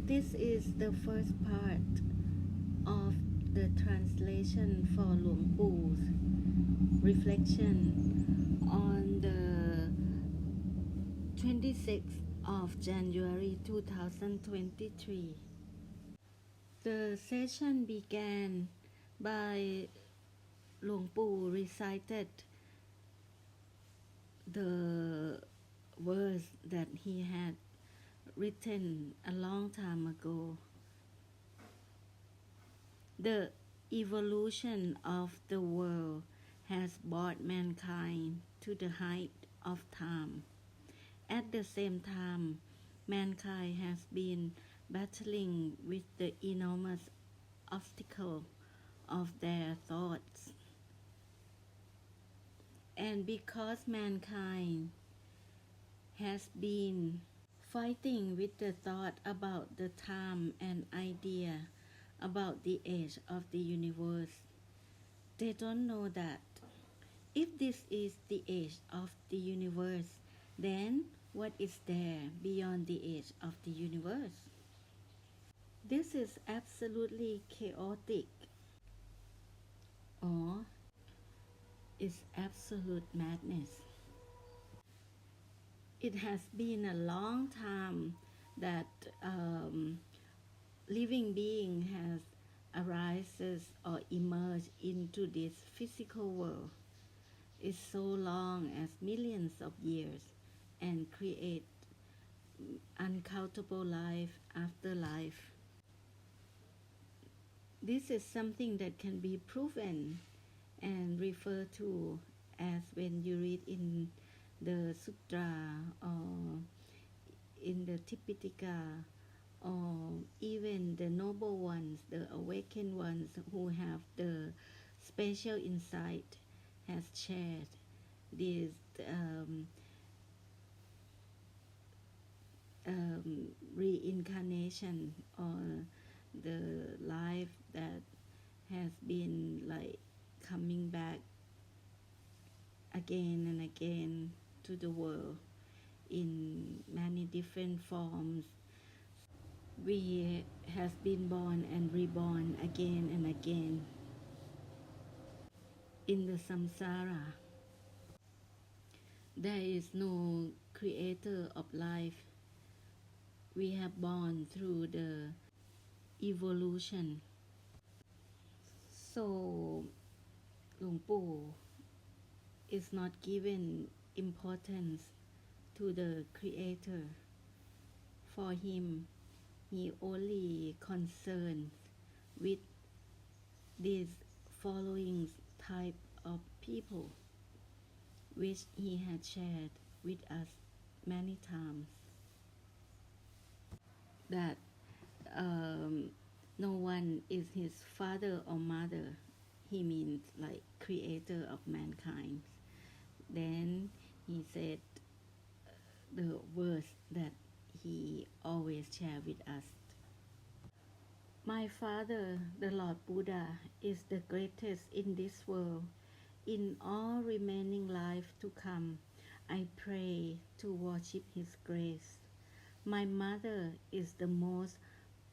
This is the first part of the translation for Luangpu's reflection on the 26th of January 2023. The session began by Luangpu recited the verse that he had written a long time ago. The evolution of the world has brought mankind to the height of time. At the same time, mankind has been battling with the enormous obstacle of their thoughts. And because mankind has been fighting with the thought about the time and idea about the age of the universe, they don't know that if this is the age of the universe, then what is there beyond the age of the universe? This is absolutely chaotic, or is absolute madness. It has been a long time that living being has arises or emerged into this physical world. It's so long as millions of years and create uncountable life after life. This is something that can be proven and referred to as when you read in the Sutra or in the Tipitaka, or even the noble ones, the awakened ones who have the special insight has shared this reincarnation or the life that has been like coming back again and again to the world in many different forms. We have been born and reborn again and again in the samsara. There is no creator of life. We have born through the evolution. So Luangpu is not given importance to the creator. For him, he only concerned with these following type of people, which he had shared with us many times, that no one is his father or mother. He means like creator of mankind. Then he said the verse that he always shared with us. My Father, the Lord Buddha, is the greatest in this world. In all remaining life to come, I pray to worship His grace. My mother is the most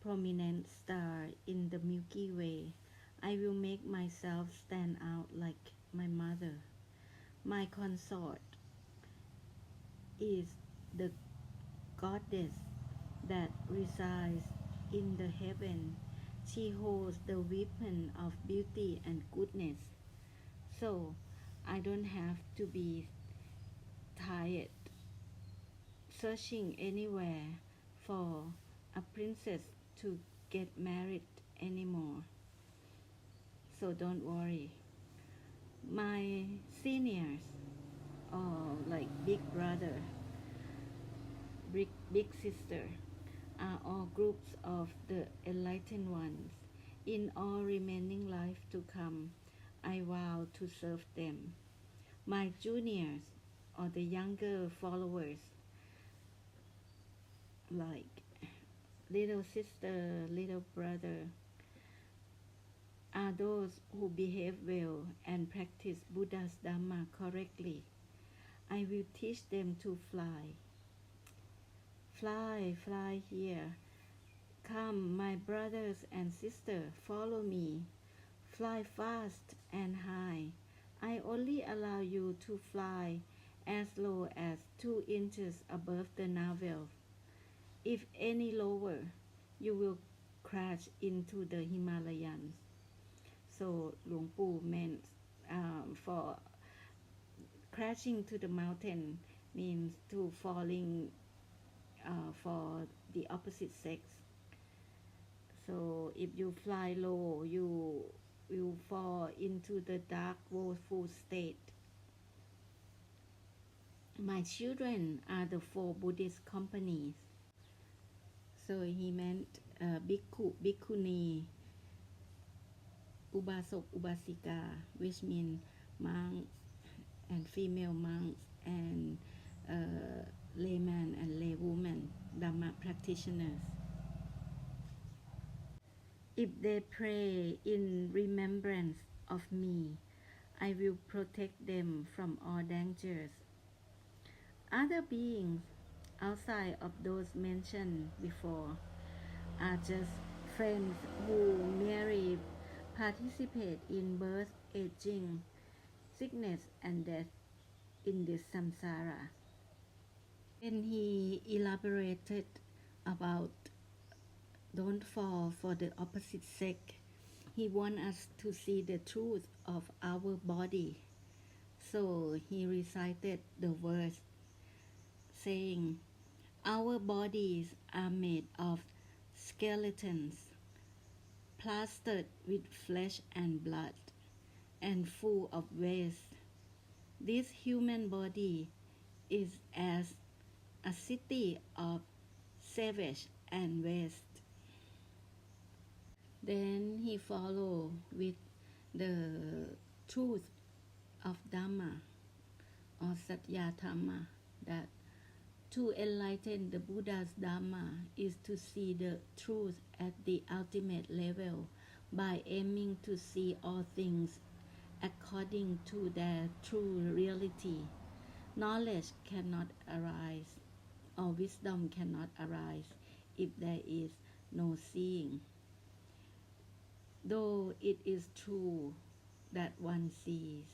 prominent star in the Milky Way. I will make myself stand out like my mother. My consort is the goddess that resides in the heaven. She holds the weapon of beauty and goodness. So I don't have to be tired searching anywhere for a princess to get married anymore. So don't worry. My seniors, or like big brother, big sister, are all groups of the enlightened ones. In all remaining life to come, I vow to serve them. My juniors, or the younger followers, like little sister, little brother, are those who behave well and practice Buddha's dharma correctly. I will teach them to fly. Fly, fly here. Come, my brothers and sisters, follow me. Fly fast and high. I only allow you to fly as low as 2 inches above the navel. If any lower, you will crash into the Himalayas. So Luangpu meant for crashing to the mountain means to falling for the opposite sex. So if you fly low, you will fall into the dark, woeful state. My children are the 4 Buddhist companies. So he meant bhikkhu, bhikkhuni, ubasok, ubasika, which means monks and female monks and layman and laywoman, dharma practitioners. If they pray in remembrance of me, I will protect them from all dangers. Other beings outside of those mentioned before are just friends who merely participate in birth, aging, sickness, and death in this samsara. When he elaborated about don't fall for the opposite sex, he wants us to see the truth of our body. So he recited the verse saying, our bodies are made of skeletons, plastered with flesh and blood, and full of waste. This human body is as a city of savage and waste. Then he followed with the truth of Dharma or Satya Dhamma, that to enlighten the Buddha's Dharma is to see the truth at the ultimate level by aiming to see all things according to their true reality. Knowledge cannot arise, or wisdom cannot arise if there is no seeing. Though it is true that one sees,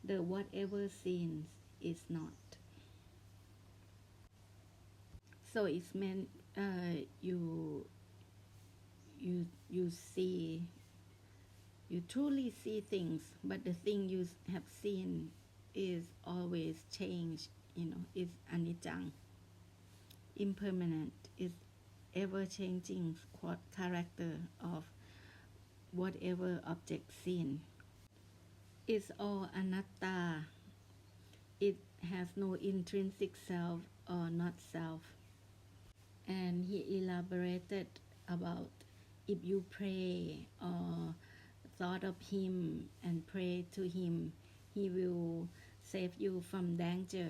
the whatever seen is not. So it's meant you see, you truly see things, but the thing you have seen is always change. Is Aniccā, impermanent, is ever-changing character of whatever object seen. It's all Anattā. It has no intrinsic self or not self. And he elaborated about if you pray or thought of him and pray to him, he will save you from danger.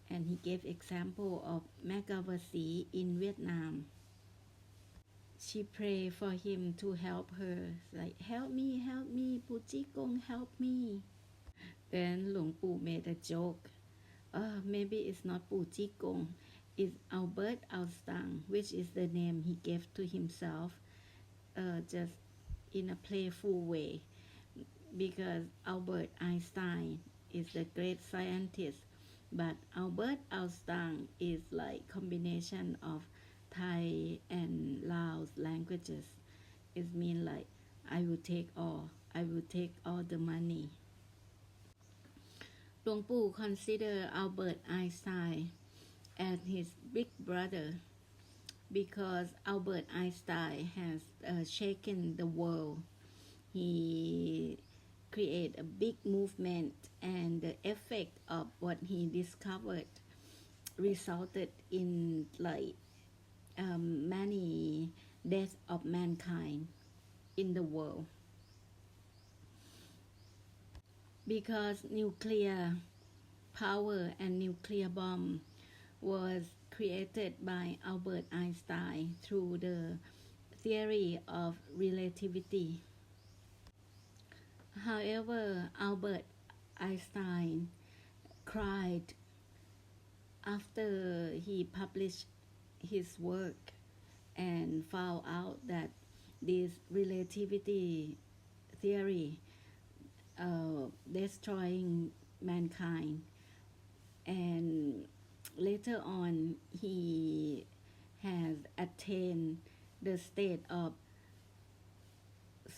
And he gave example of Magavasi in Vietnam. She prayed for him to help her, like, help me, Pu Eng1, help me. Then Luangpu made a joke. Maybe it's not Pu Eng1, it's Albert Einstein, which is the name he gave to himself, just in a playful way, because Albert Einstein is the great scientist, but Albert Einstein is like combination of Thai and Laos languages. It means like, I will take all the money. Luangpu consider Albert Einstein as his big brother because Albert Einstein has shaken the world. He created a big movement, and the effect of what he discovered resulted in many deaths of mankind in the world. Because nuclear power and nuclear bomb was created by Albert Einstein through the theory of relativity. However, Albert Einstein cried after he published his work, and found out that this relativity theory destroying mankind. And later on, he has attained the state of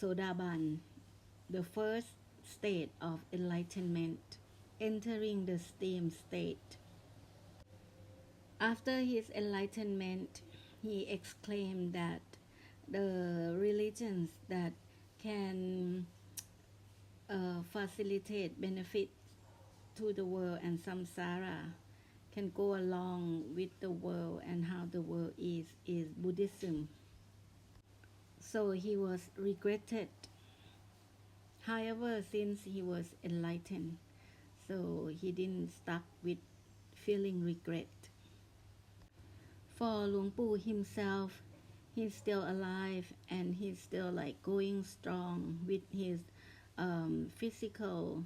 Sodaban, the first state of enlightenment, entering the steam state. After his enlightenment, he exclaimed that the religions that can facilitate benefit to the world and samsara can go along with the world and how the world is Buddhism. So he was regretted. However, since he was enlightened, so he didn't stuck with feeling regret. For Luangpu himself, he's still alive and he's still like going strong with his physical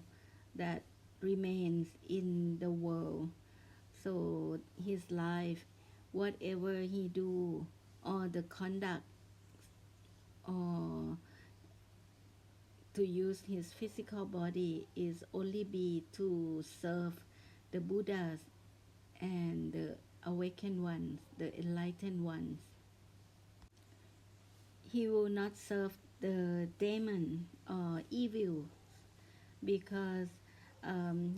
that remains in the world. So his life, whatever he do, or the conduct, or to use his physical body is only be to serve the Buddhas and the awakened ones, the enlightened ones. He will not serve the demon or evil because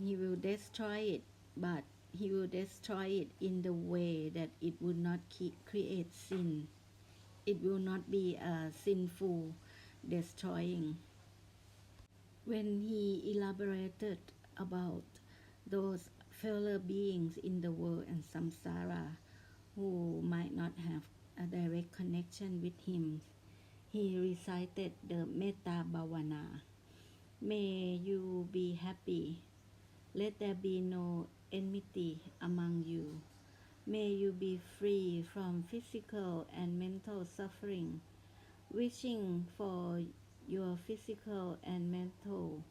he will destroy it, but he will destroy it in the way that it would not create sin. It will not be a sinful destroying. When he elaborated about those fellow beings in the world and samsara who might not have a direct connection with him, he recited the Metta Bhavana. May you be happy. Let there be no enmity among you. May you be free from physical and mental suffering. Wishing for your physical and mental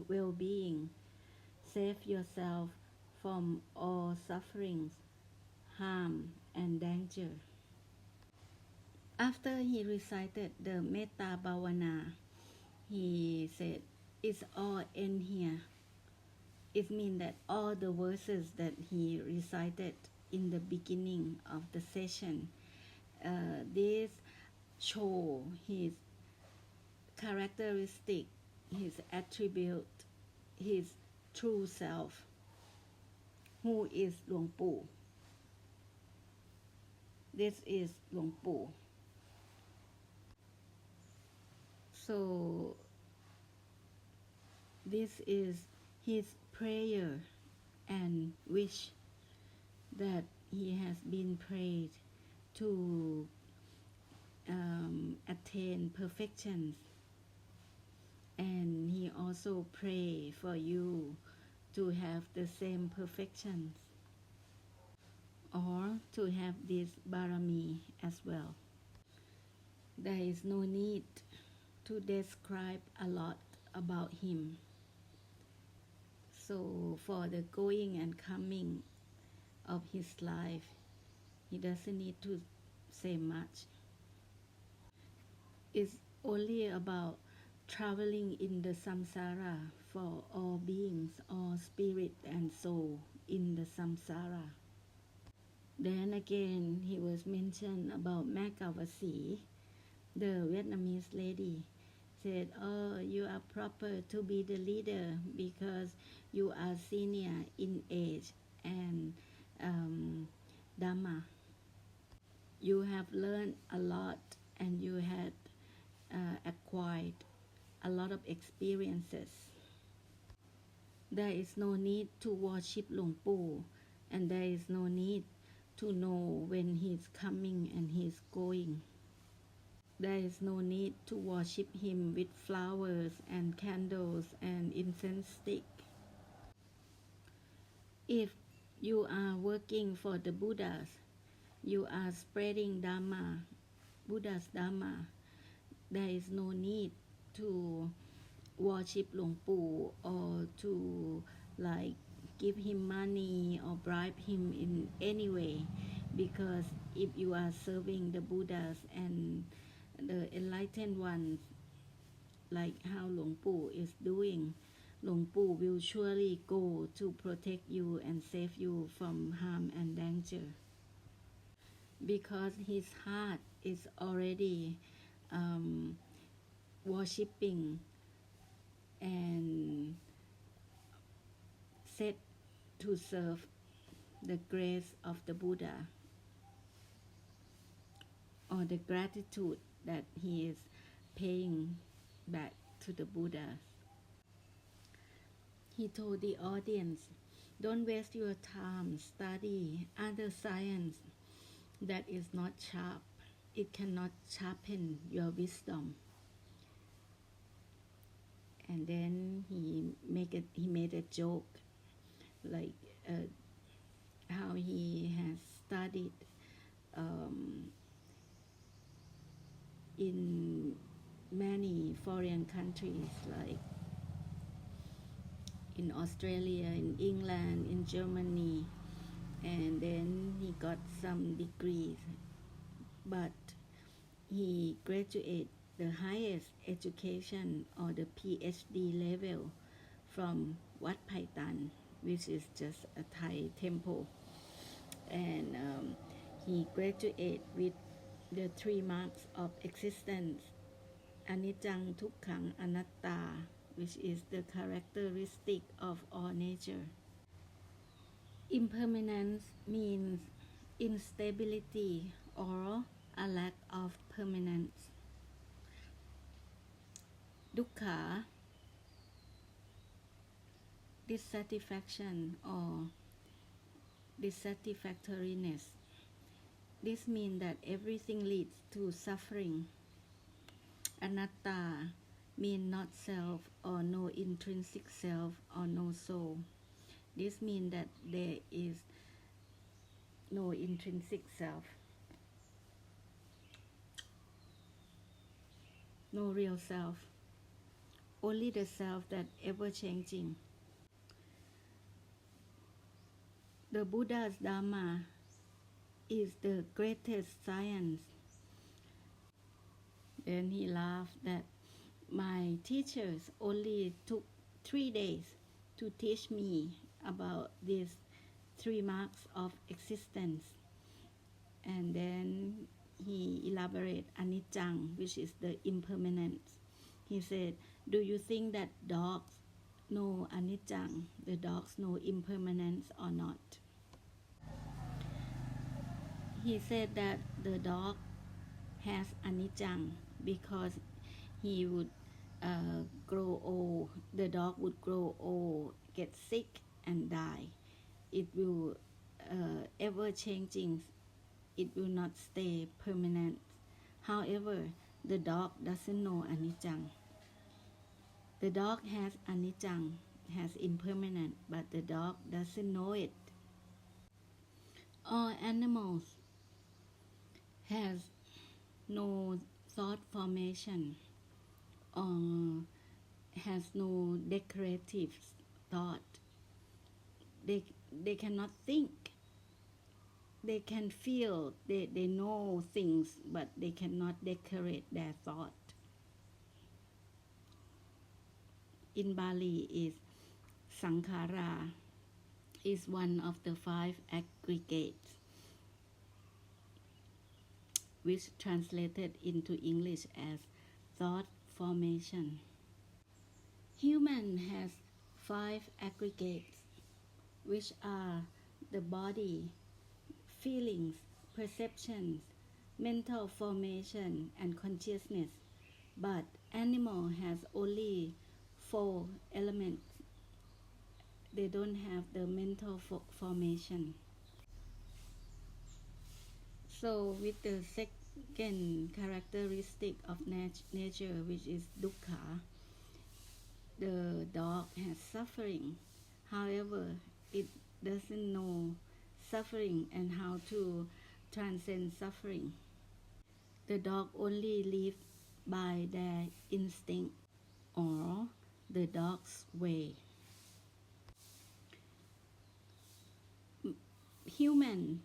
well-being, save yourself from all sufferings, harm, and danger. After he recited the Metta Bhavana, he said, it's all in here. It means that all the verses that he recited in the beginning of the session, this show his characteristic, his attribute, his true self, who is Luangpu. This is Luangpu. So this is his prayer and wish that he has been prayed to attain perfection. And he also pray for you to have the same perfections or to have this barami as well. There is no need to describe a lot about him. So for the going and coming of his life, he doesn't need to say much. It's only about traveling in the samsara for all beings, all spirit and soul in the samsara. Then again, he was mentioned about Makavasi, the Vietnamese lady, said, oh, you are proper to be the leader because you are senior in age and dharma. You have learned a lot and you had acquired a lot of experiences. There is no need to worship Luangpu, and there is no need to know when he's coming and he's going. There is no need to worship him with flowers and candles and incense stick. If you are working for the Buddhas, you are spreading Dharma, Buddha's Dharma, there is no need to worship Luangpu or to like give him money or bribe him in any way, because if you are serving the Buddhas and the enlightened ones, like how Luangpu is doing, Luangpu will surely go to protect you and save you from harm and danger, because his heart is already worshipping and set to serve the grace of the Buddha, or the gratitude that he is paying back to the Buddha. He told the audience, don't waste your time study other science that is not sharp. It cannot sharpen your wisdom. And then he made a joke, like how he has studied in many foreign countries, like in Australia, in England, in Germany, and then he got some degrees, but he graduated the highest education, or the PhD level, from Wat Pai Tan, which is just a Thai temple, and he graduated with the 3 marks of existence, Aniccā, Dukkhā, Anattā, which is the characteristic of all nature. Impermanence means instability or a lack of permanence. Dukkha, dissatisfaction or dissatisfactoriness. This means that everything leads to suffering. Anatta means not self, or no intrinsic self, or no soul. This means that there is no intrinsic self, no real self, only the self that ever changing. The Buddha's dharma is the greatest science. Then he laughed that my teachers only took 3 days to teach me about these 3 marks of existence. And then he elaborated Aniccā, which is the impermanence. He said, do you think that dogs know Aniccā, the dogs know impermanence or not? He said that the dog has Aniccā because he would grow old. The dog would grow old, get sick, and die. It will ever changing. It will not stay permanent. However, the dog doesn't know Aniccā. The dog has Aniccā, has impermanent, but the dog doesn't know it. All animals has no thought formation, or has no decorative thought. They cannot think. They can feel, they know things, but they cannot decorate their thought. In Bali is Sankhara, is one of the 5 aggregates, which translated into English as thought formation. Human has 5 aggregates, which are the body, feelings, perceptions, mental formation, and consciousness. But animal has only 4 elements. They don't have the mental formation. So with the second characteristic of nature, which is Dukkha, the dog has suffering. However, it doesn't know suffering and how to transcend suffering. The dog only live by their instinct or the dog's way. Human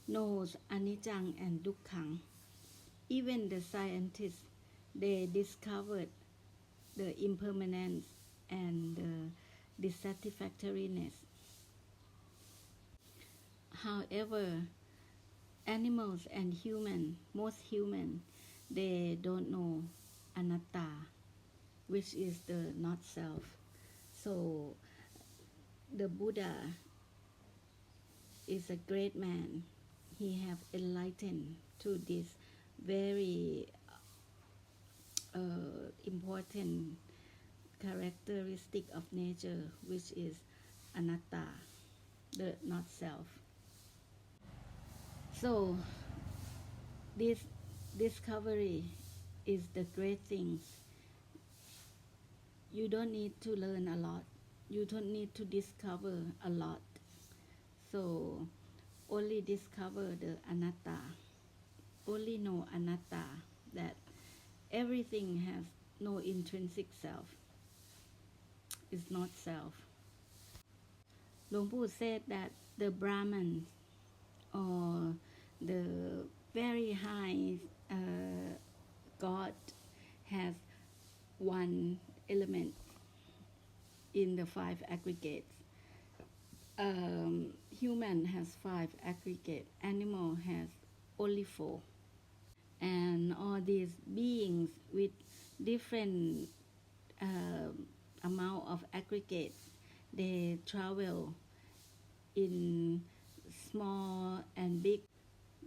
knows Aniccā and Dukkhā. Even the scientists, they discovered the impermanence and the dissatisfactoriness. However, animals and most human, they don't know Anatta, which is the not self. So the Buddha is a great man. He have enlightened to this very important characteristic of nature, which is Anatta, the not self. So this discovery is the great things. You don't need to learn a lot. You don't need to discover a lot. So only discover the Anatta. Only know Anatta, that everything has no intrinsic self. It's not self. Luangpu said that the Brahman or the very high God has one element in the 5 aggregates. Human has 5 aggregates. Animal has only 4. And all these beings with different amount of aggregates, they travel in small and big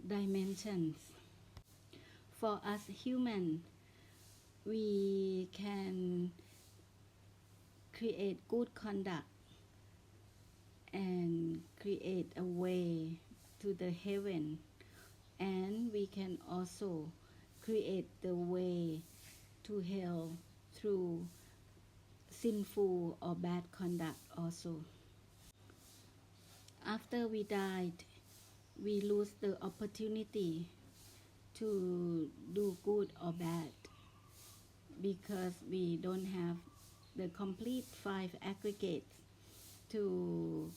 dimensions. For us human, we can create good conduct and create a way to the heaven, and we can also create the way to hell through sinful or bad conduct also. After we died, we lose the opportunity to do good or bad because we don't have the complete 5 aggregates to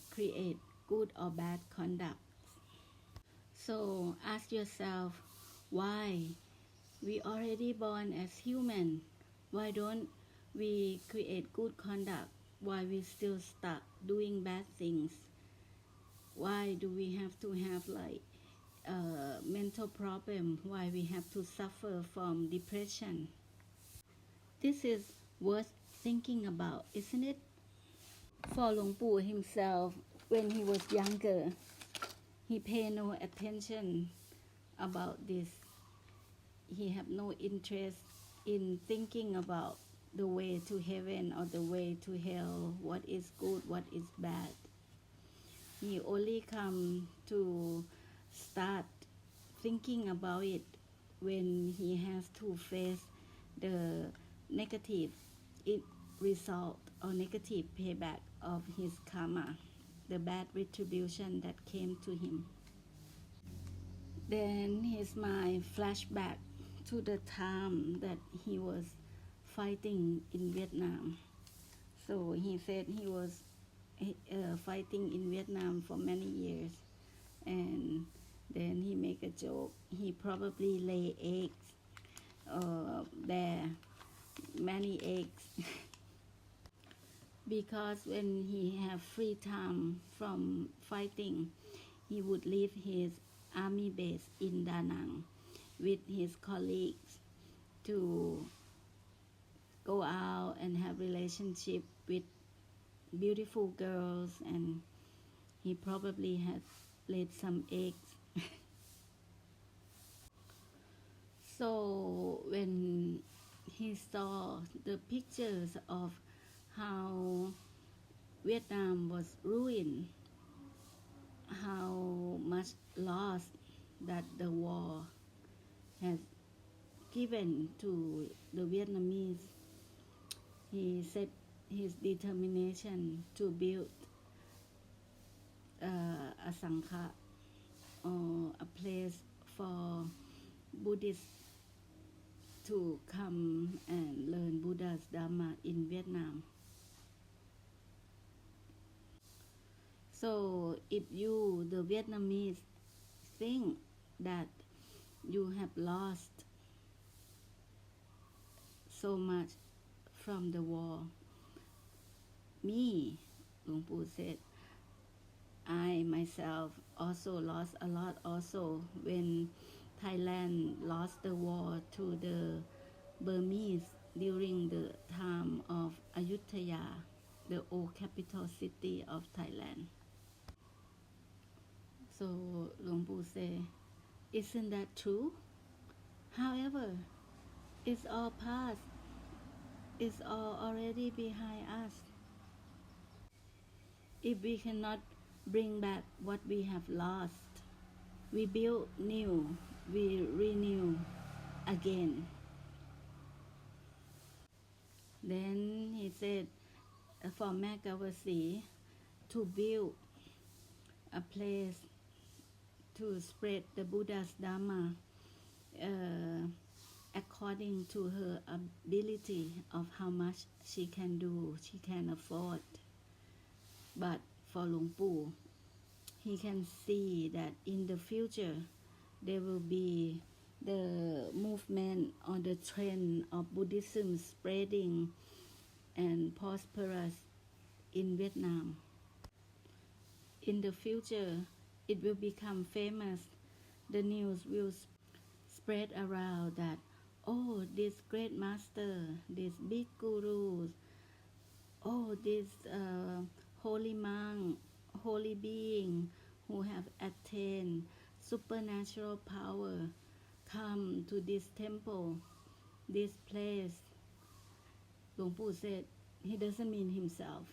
create good or bad conduct. So ask yourself, why we already born as human? Why don't we create good conduct? Why we still stuck doing bad things? Why do we have to have like mental problem? Why we have to suffer from depression? This is worth thinking about, isn't it? For Luangpu himself, when he was younger, he paid no attention about this. He had no interest in thinking about the way to heaven or the way to hell, what is good, what is bad. He only come to start thinking about it when he has to face the negative result or negative payback of his karma, the bad retribution that came to him. Then his mind flashed back to the time that he was fighting in Vietnam. So he said he was fighting in Vietnam for many years, and then he make a joke. He probably lay eggs there, many eggs, because when he have free time from fighting, he would leave his army base in Da Nang with his colleagues to go out and have relationship with beautiful girls, and he probably had laid some eggs. So when he saw the pictures of how Vietnam was ruined, how much loss that the war has given to the Vietnamese, he set his determination to build a Sangha, or a place for Buddhists to come and learn Buddha's Dharma in Vietnam. So if you, the Vietnamese, think that you have lost so much from the war, me, Luangpu said, I myself also lost a lot also when Thailand lost the war to the Burmese during the time of Ayutthaya, the old capital city of Thailand. So Luangpu said, isn't that true? However, it's all past. It's all already behind us. If we cannot bring back what we have lost, we build new, we renew again. Then he said, for Magavasi to build a place to spread the Buddha's Dharma according to her ability of how much she can do, she can afford. But for Luangpu, he can see that in the future there will be the movement or the trend of Buddhism spreading and prosperous in Vietnam. In the future, it will become famous. The news will spread around that, oh, this great master, this big gurus, oh, this holy monk, holy being who have attained supernatural power come to this temple, this place. Luangpu said he doesn't mean himself,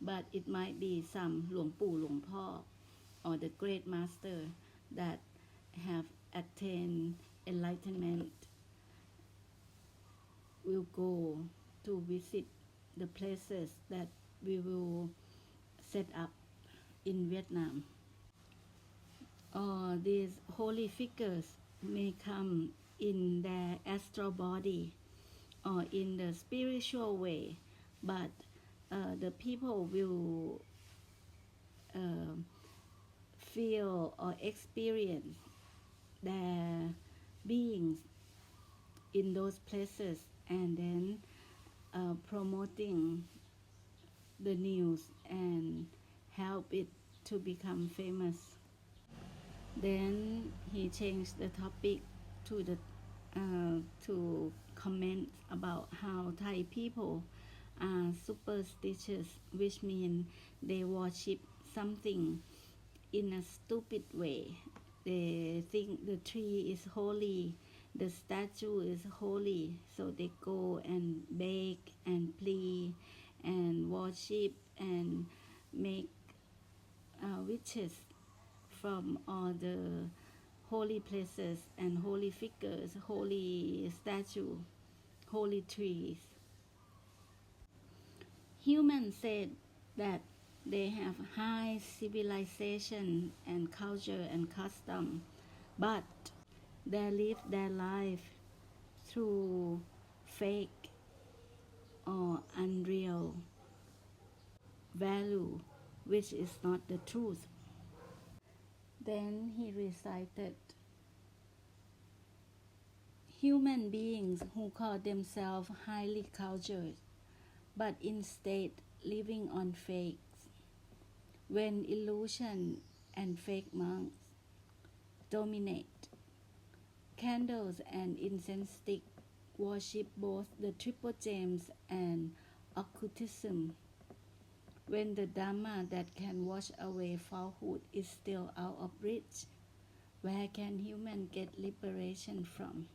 but it might be some Luangpu, Luangpo, or the great master that have attained enlightenment will go to visit the places that we will set up in Vietnam. Or these holy figures may come in their astral body or in the spiritual way, but the people will feel or experience their beings in those places, and then promoting the news and help it to become famous. Then he changed the topic to the to comment about how Thai people are superstitious, which means they worship something in a stupid way. They think the tree is holy, the statue is holy, so they go and beg and plead and worship and make wishes from all the holy places and holy figures, holy statue, holy trees. Humans said that they have high civilization and culture and custom, but they live their life through fake or unreal value, which is not the truth. Then he recited, human beings who call themselves highly cultured, but instead living on fakes, when illusion and fake monks dominate. Candles and incense stick worship both the triple gems and occultism, when the Dharma that can wash away falsehood is still out of reach. Where can humans get liberation from?